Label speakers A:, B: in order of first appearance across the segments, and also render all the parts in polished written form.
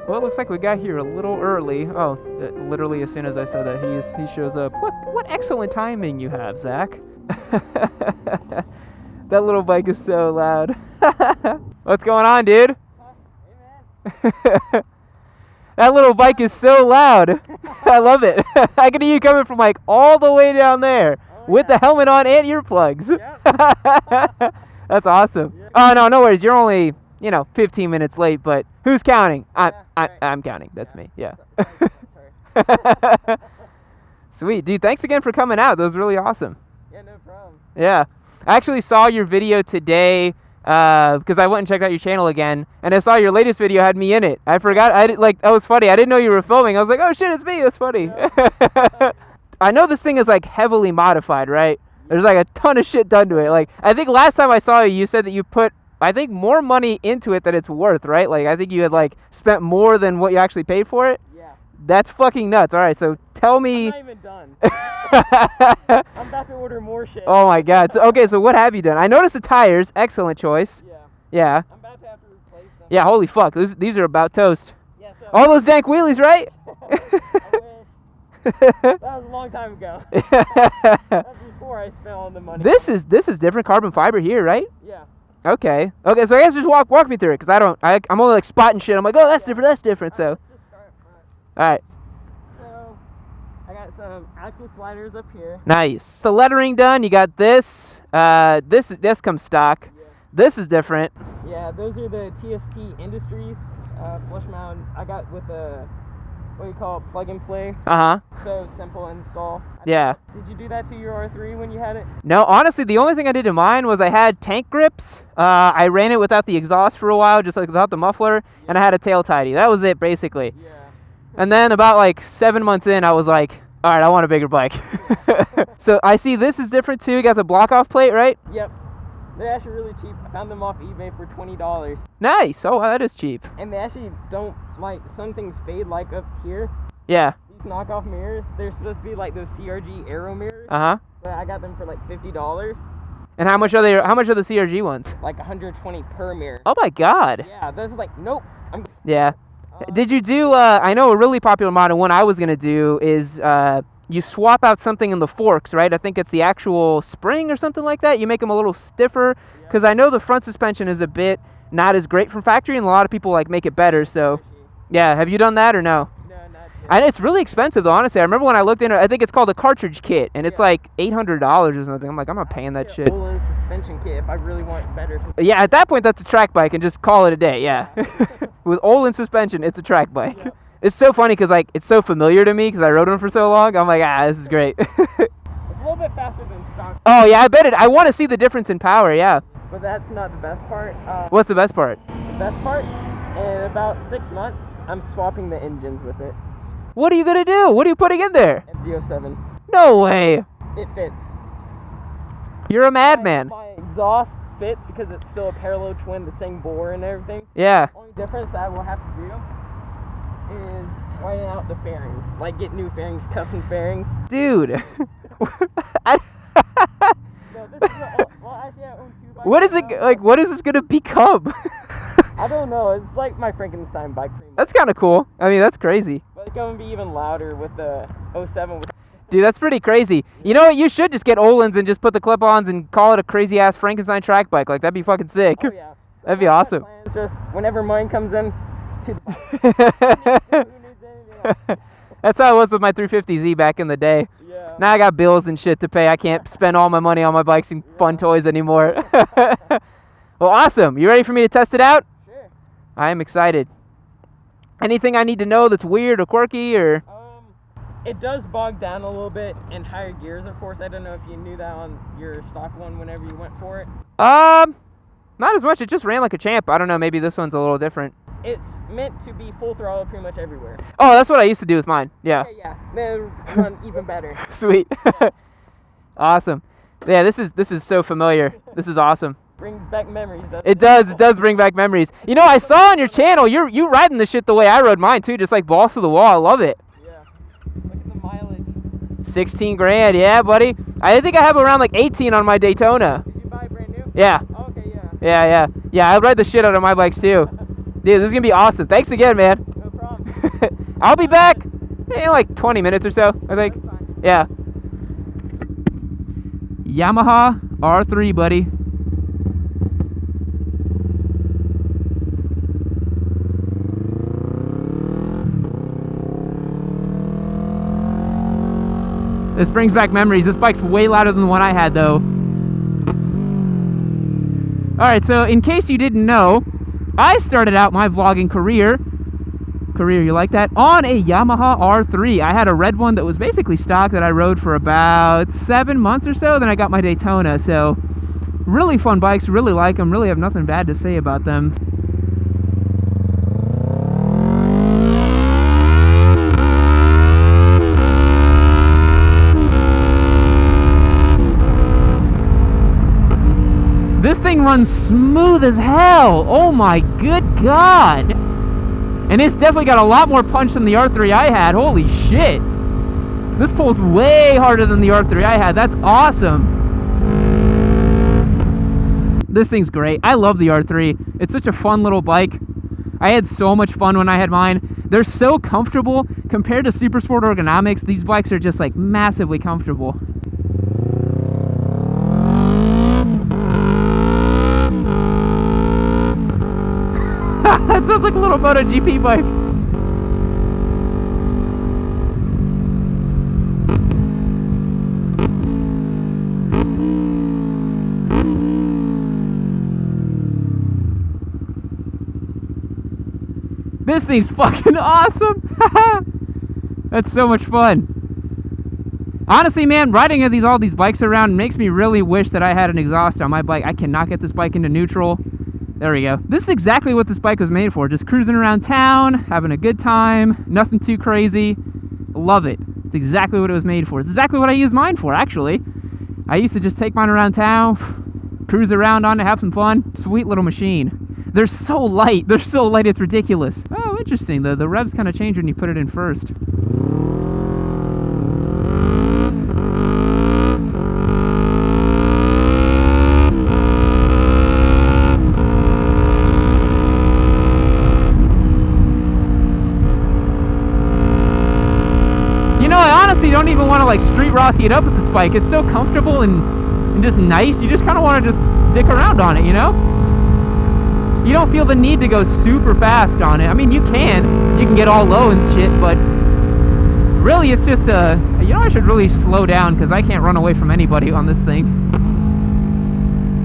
A: Well, it looks like we got here a little early. Oh, literally as soon as I said that, he shows up. What excellent timing you have, Zach. That little bike is so loud. What's going on, dude?
B: Hey, man.
A: That little bike is so loud. I love it. I can hear you coming from like all the way down there with the helmet on and earplugs.
B: Yep.
A: That's awesome.
B: Yep.
A: Oh, no worries. You're only, 15 minutes late, but who's counting? I'm counting. That's me. Yeah.
B: Sorry.
A: Sweet. Dude, thanks again for coming out. That was really awesome.
B: Yeah, no problem.
A: Yeah. I actually saw your video today because I went and checked out your channel again, and I saw your latest video had me in it. I forgot. That was funny. I didn't know you were filming. I was like, oh shit, it's me. That's funny.
B: Yeah.
A: I know this thing is like heavily modified, right? There's like a ton of shit done to it. Like, I think last time I saw you, you said that you put, I think, more money into it than it's worth, right? Like, I think you had like spent more than what you actually paid for it.
B: Yeah.
A: That's fucking nuts. All right, so tell me.
B: I'm not even done. I'm about to order more shit.
A: Oh my god. So what have you done? I noticed the tires. Excellent choice.
B: Yeah.
A: Yeah.
B: I'm about to have to replace them.
A: Yeah, holy fuck. These are about toast.
B: Yeah, so
A: All those dank wheelies, right?
B: I wish. That was a long time ago. That was before I spent all the money.
A: This is different carbon fiber here, right?
B: Yeah.
A: Okay. So I guess just walk me through it, because I'm only like spotting shit. I'm like, oh, that's different, so.
B: Let's just start front.
A: All right.
B: So, I got some axle sliders up here.
A: Nice. The lettering done. You got this. This comes stock.
B: Yeah.
A: This is different.
B: Yeah, those are the TST Industries flush mount. I got with a, what do you call it, plug and play.
A: Uh-huh.
B: So simple install.
A: Yeah.
B: Did you do that to your R3 when you had it?
A: No, honestly, the only thing I did to mine was I had tank grips. I ran it without the exhaust for a while, just like without the muffler, and I had a tail tidy. That was it, basically.
B: Yeah.
A: And then about like 7 months in, I was like, all right, I want a bigger bike. So I see this is different too. You got the block off plate, right?
B: Yep. They're actually really cheap. I found them off eBay for $20.
A: Nice. Oh, wow, that is cheap.
B: And they actually don't, like, some things fade, like up here.
A: Yeah.
B: These knockoff mirrors, they're supposed to be like those CRG Aero mirrors.
A: Uh-huh.
B: But I got them for like $50.
A: And how much are they? How much are the CRG ones?
B: Like 120 per mirror.
A: Oh my god.
B: Yeah, this is like, nope.
A: Yeah. Did you do, I know a really popular model, one I was going to do is you swap out something in the forks, right? I think it's the actual spring or something like that. You make them a little stiffer, because I know the front suspension is a bit not as great from factory, and a lot of people like make it better. So, yeah. Have you done that or no?
B: No, not yet.
A: And it's really expensive though, honestly. I remember when I looked into it, I think it's called a cartridge kit, and it's like $800 or something. I'm like, I'm not paying that shit.
B: Full suspension kit if I really want better suspension.
A: Yeah, at that point, that's a track bike, and just call it a day, yeah. With Olin suspension, it's a track bike.
B: Yeah.
A: It's so funny because like it's so familiar to me because I rode them for so long. I'm like, this is great.
B: It's a little bit faster than stock.
A: Oh yeah, I bet it. I want to see the difference in power. Yeah.
B: But that's not the best part.
A: What's the best part?
B: The best part, in about 6 months, I'm swapping the engines with it.
A: What are you gonna do? What are you putting in there?
B: MZ07.
A: No way.
B: It fits.
A: You're a madman.
B: My exhaust fits because it's still a parallel twin, the same bore and everything.
A: Yeah.
B: Only difference that I will have to do is whiten out the fairings, like get new fairings, custom fairings.
A: Dude.
B: So this is well, actually I own 2 bikes.
A: What is it like? What is this gonna become?
B: I don't know. It's like my Frankenstein bike. Pretty much.
A: That's kind of cool. I mean, that's crazy.
B: But it's gonna be even louder with the 07.
A: Dude, that's pretty crazy. You know what? You should just get Olin's and just put the clip-ons and call it a crazy-ass Frankenstein track bike. Like, that'd be fucking sick.
B: Oh yeah.
A: That'd be awesome.
B: It's just whenever mine comes in, to
A: That's how it was with my 350Z back in the day.
B: Yeah.
A: Now I got bills and shit to pay. I can't spend all my money on my bikes and fun toys anymore. Well, awesome. You ready for me to test it out?
B: Sure.
A: I am excited. Anything I need to know that's weird or quirky or?
B: It does bog down a little bit in higher gears, of course. I don't know if you knew that on your stock one whenever you went for it.
A: Not as much. It just ran like a champ. I don't know. Maybe this one's a little different.
B: It's meant to be full throttle pretty much everywhere.
A: Oh, that's what I used to do with mine. Yeah.
B: Yeah. Then run even better.
A: Sweet. Awesome. Yeah, this is so familiar. This is awesome.
B: Brings back memories, doesn't
A: It does. It does bring back memories. You know, I saw on your channel, you riding the shit the way I rode mine too, just like balls to the wall. I love it.
B: Yeah. Look at the mileage.
A: 16 grand, yeah, buddy. I think I have around like 18 on my Daytona.
B: Did you buy brand new?
A: Yeah.
B: Oh, okay, yeah.
A: Yeah. I ride the shit out of my bikes too. Dude, this is gonna be awesome. Thanks again, man.
B: No problem.
A: I'll be back in like 20 minutes or so, I think.
B: That's fine.
A: Yeah. Yamaha R3, buddy. This brings back memories. This bike's way louder than the one I had, though. Alright, so in case you didn't know, I started out my vlogging career, you like that, on a Yamaha R3. I had a red one that was basically stock that I rode for about 7 months or so. Then I got my Daytona, so really fun bikes, really like them, really have nothing bad to say about them. This thing runs smooth as hell. Oh my good God. And it's definitely got a lot more punch than the R3 I had. Holy shit. This pulls way harder than the R3 I had. That's awesome. This thing's great. I love the R3. It's such a fun little bike. I had so much fun when I had mine. They're so comfortable. Compared to Super Sport ergonomics, these bikes are just like massively comfortable. That sounds like a little MotoGP bike. This thing's fucking awesome. That's so much fun. Honestly, man, riding all these bikes around makes me really wish that I had an exhaust on my bike. I cannot get this bike into neutral. There we go. This is exactly what this bike was made for. Just cruising around town, having a good time, nothing too crazy. Love it. It's exactly what it was made for. It's exactly what I use mine for, actually. I used to just take mine around town, cruise around on it, have some fun. Sweet little machine. They're so light. They're so light, it's ridiculous. Oh, interesting. The revs kind of change when you put it in first. You don't even want to like street Rossi it up with this bike. It's so comfortable and just nice. You just kind of want to just dick around on it, you know? You don't feel the need to go super fast on it. I mean, you can get all low and shit, but really it's just you know, I should really slow down because I can't run away from anybody on this thing.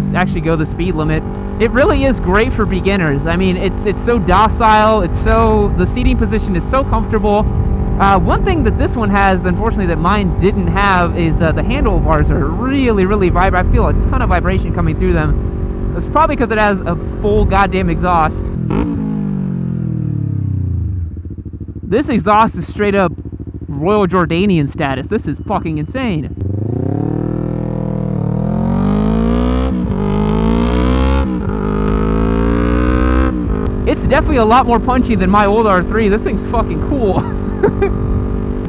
A: Let's actually go the speed limit. It really is great for beginners. I mean, it's so docile. The seating position is so comfortable. One thing that this one has, unfortunately, that mine didn't have is the handlebars are really, really vibrant. I feel a ton of vibration coming through them. It's probably because it has a full goddamn exhaust. This exhaust is straight up Royal Jordanian status. This is fucking insane. It's definitely a lot more punchy than my old R3. This thing's fucking cool.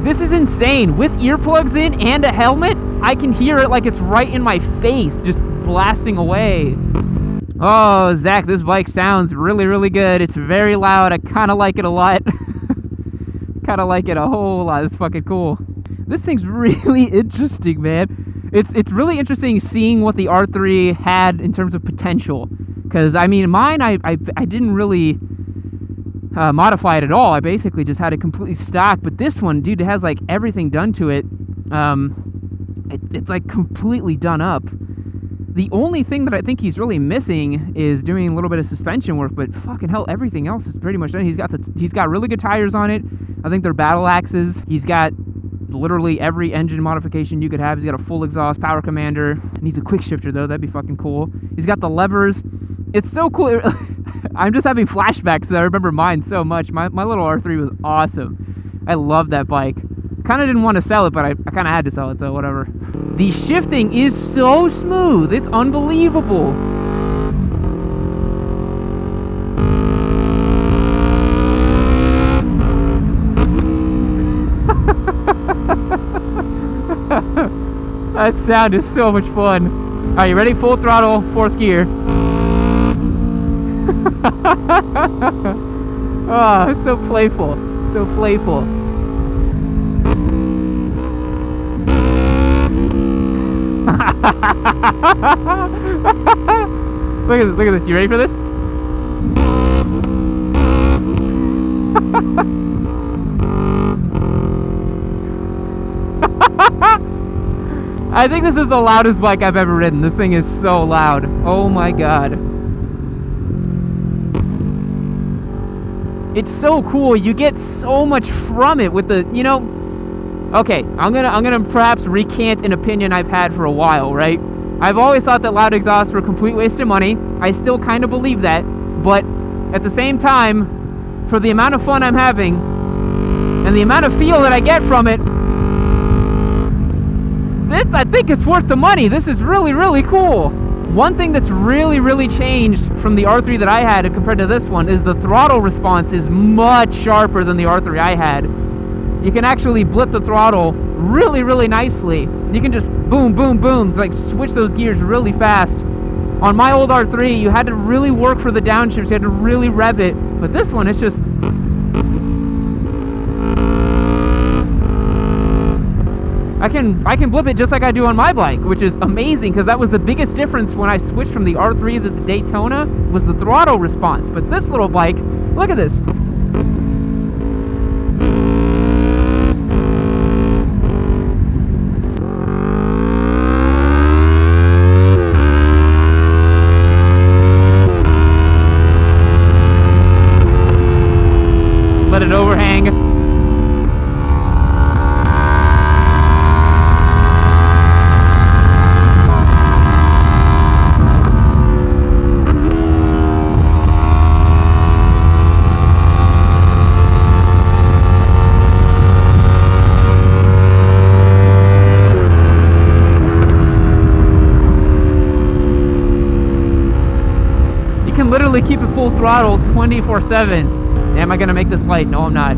A: This is insane. With earplugs in and a helmet, I can hear it like it's right in my face, just blasting away. Oh, Zach, this bike sounds really, really good. It's very loud. I kind of like it a lot. Kind of like it a whole lot. It's fucking cool. This thing's really interesting, man. It's really interesting seeing what the R3 had in terms of potential. Because, I mean, mine, I didn't really modify it at all. I basically just had it completely stock. But this one, dude, it has, like, everything done to it. It's, like, completely done up. The only thing that I think he's really missing is doing a little bit of suspension work, but fucking hell, everything else is pretty much done. He's got really good tires on it. I think they're battle axes. He's got literally every engine modification you could have. He's got a full exhaust, power commander. Needs a quick shifter though. That'd be fucking cool. He's got the levers. It's so cool. I'm just having flashbacks because I remember mine so much. My little R3 was awesome. I love that bike. Kind of didn't want to sell it, but I kind of had to sell it, so whatever. The shifting is so smooth. It's unbelievable. That sound is so much fun. All right, you ready? Full throttle, fourth gear. Oh, it's so playful. So playful. Look at this, look at this. You ready for this? I think this is the loudest bike I've ever ridden. This thing is so loud. Oh my god. It's so cool. You get so much from it with the, you know. Okay, I'm gonna perhaps recant an opinion I've had for a while, right? I've always thought that loud exhausts were a complete waste of money. I still kind of believe that, but at the same time, for the amount of fun I'm having and the amount of feel that I get from it, I think it's worth the money. This is really, really cool. One thing that's really, really changed from the R3 that I had compared to this one is the throttle response is much sharper than the R3 I had. You can actually blip the throttle really, really nicely. You can just boom, boom, boom, like switch those gears really fast. On my old R3, you had to really work for the downshifts. You had to really rev it. But this one, it's just... I can blip it just like I do on my bike, which is amazing because that was the biggest difference when I switched from the R3 to the Daytona was the throttle response. But this little bike, look at this. Let it overhang. Literally keep it full throttle 24/7. Am I gonna make this light? No, I'm not.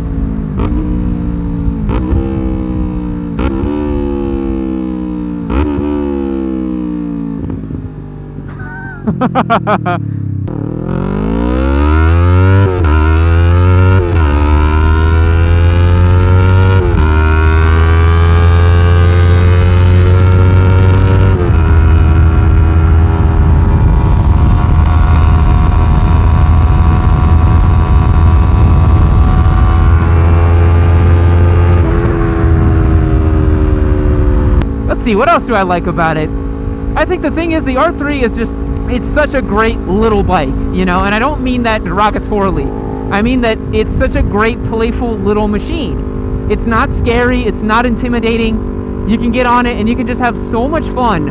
A: See, what else do I like about it? I think the thing is the R3 is just, it's such a great little bike, you know, and I don't mean that derogatorily. I mean that it's such a great playful little machine. It's not scary, it's not intimidating. You can get on it and you can just have so much fun,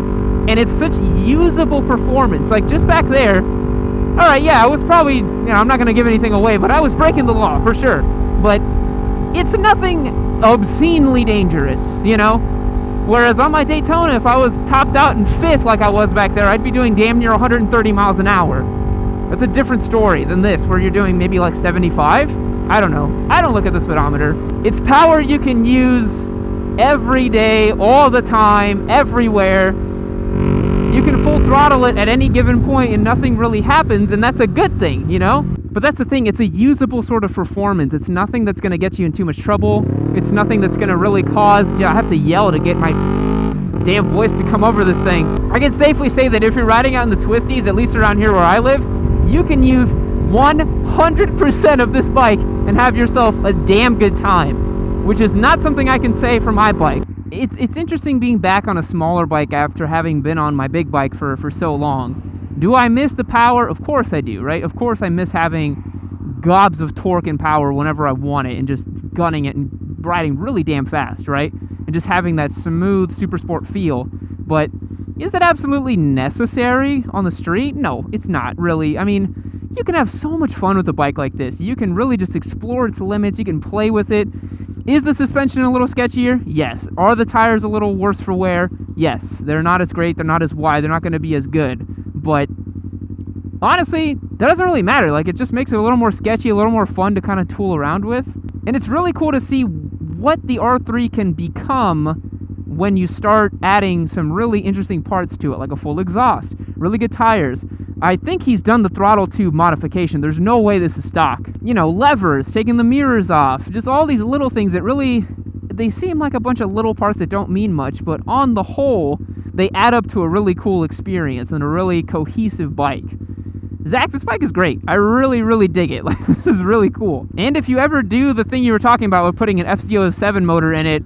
A: and it's such usable performance. Like just back there, all right, yeah, I was probably, you know, I'm not gonna give anything away, but I was breaking the law for sure. But it's nothing obscenely dangerous, you know? Whereas on my Daytona, if I was topped out in fifth like I was back there, I'd be doing damn near 130 miles an hour. That's a different story than this, where you're doing maybe like 75. I don't know. I don't look at the speedometer. It's power you can use every day, all the time, everywhere. You can full throttle it at any given point and nothing really happens, and that's a good thing, you know? But that's the thing, it's a usable sort of performance. It's nothing that's gonna get you in too much trouble. It's nothing that's gonna really cause, I have to yell to get my damn voice to come over this thing. I can safely say that if you're riding out in the twisties, at least around here where I live, you can use 100% of this bike and have yourself a damn good time, which is not something I can say for my bike. It's interesting being back on a smaller bike after having been on my big bike for so long. Do I miss the power? Of course I do, right? Of course I miss having gobs of torque and power whenever I want it and just gunning it and riding really damn fast, right? And just having that smooth super sport feel. But is it absolutely necessary on the street? No, it's not really. I mean, you can have so much fun with a bike like this. You can really just explore its limits. You can play with it. Is the suspension a little sketchier? Yes. Are the tires a little worse for wear? Yes. They're not as great. They're not as wide. They're not going to be as good. But honestly, that doesn't really matter. Like, it just makes it a little more sketchy, a little more fun to kind of tool around with. And it's really cool to see what the R3 can become when you start adding some really interesting parts to it, like a full exhaust, really good tires, I think he's done the throttle tube modification. There's no way this is stock. You know, levers, taking the mirrors off, just all these little things that really, they seem like a bunch of little parts that don't mean much, but on the whole, they add up to a really cool experience and a really cohesive bike. Zach, this bike is great. I really, really dig it. Like, this is really cool. And if you ever do the thing you were talking about with putting an FZ07 motor in it,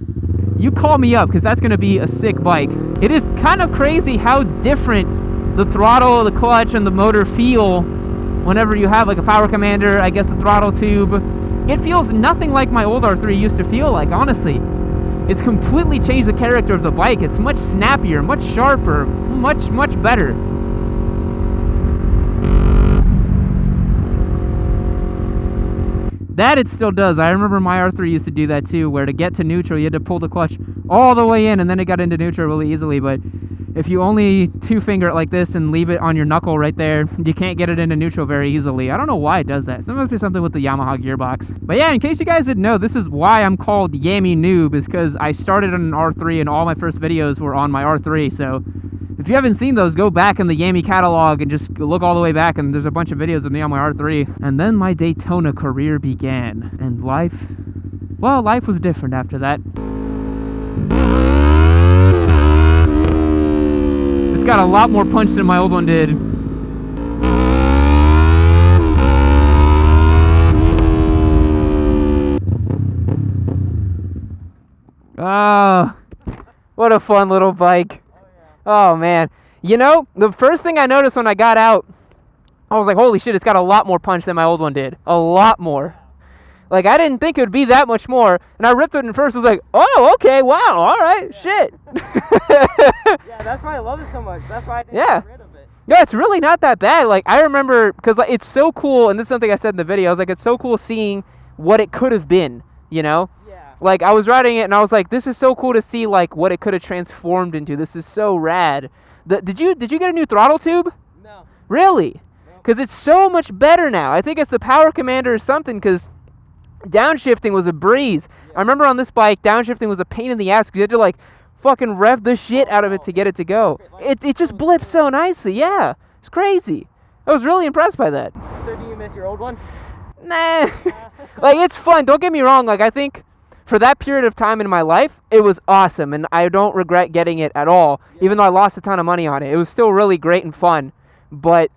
A: you call me up, because that's going to be a sick bike. It is kind of crazy how different the throttle, the clutch, and the motor feel whenever you have like a power commander, I guess the throttle tube. It feels nothing like my old R3 used to feel like, honestly. It's completely changed the character of the bike. It's much snappier, much sharper, much, much better. That it still does. I remember my R3 used to do that too, where to get to neutral, you had to pull the clutch all the way in, and then it got into neutral really easily. But if you only two-finger it like this and leave it on your knuckle right there, you can't get it into neutral very easily. I don't know why it does that. So it must be something with the Yamaha gearbox. But yeah, in case you guys didn't know, this is why I'm called Yami Noob, is because I started on an R3 and all my first videos were on my R3. So if you haven't seen those, go back in the Yami catalog and just look all the way back, and there's a bunch of videos of me on my R3. And then my Daytona career began. And life was different after that. It's got a lot more punch than my old one did. Oh, what a fun little bike. Oh man. You know, the first thing I noticed when I got out, I was like, holy shit, it's got a lot more punch than my old one did. A lot more. Like, I didn't think it would be that much more, and I ripped it in first. I was like, oh, okay, wow, all right, shit.
B: Yeah, that's why I love it so much. That's why I didn't get rid of it.
A: Yeah, it's really not that bad. Like, I remember, because like, it's so cool, and this is something I said in the video. I was like, it's so cool seeing what it could have been, you know?
B: Yeah.
A: Like, I was riding it, and I was like, this is so cool to see, like, what it could have transformed into. This is so rad. Did you get a new throttle tube?
B: No.
A: Really? Because it's so much better now. I think it's the power commander or something, because downshifting was a breeze. Yeah. I remember on this bike, downshifting was a pain in the ass because you had to like fucking rev the shit out of it to get it to go. It just blips so nicely. Yeah, it's crazy. I was really impressed by that.
B: So do you miss your old one?
A: Nah. Like, it's fun. Don't get me wrong. Like, I think for that period of time in my life, it was awesome, and I don't regret getting it at all. Yeah. Even though I lost a ton of money on it, it was still really great and fun. But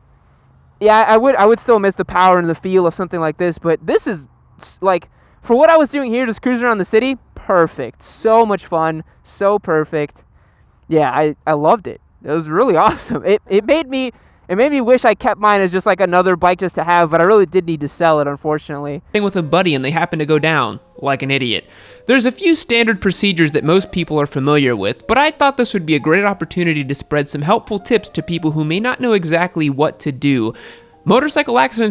A: yeah, I would still miss the power and the feel of something like this. But this is, like, for what I was doing here, just cruising around the city, perfect. So much fun, so perfect. Yeah, I loved it. It was really awesome. It made me wish I kept mine as just like another bike just to have, but I really did need to sell it, unfortunately.
C: With a buddy and they happen to go down like an idiot. There's a few standard procedures that most people are familiar with, but I thought this would be a great opportunity to spread some helpful tips to people who may not know exactly what to do. Motorcycle accidents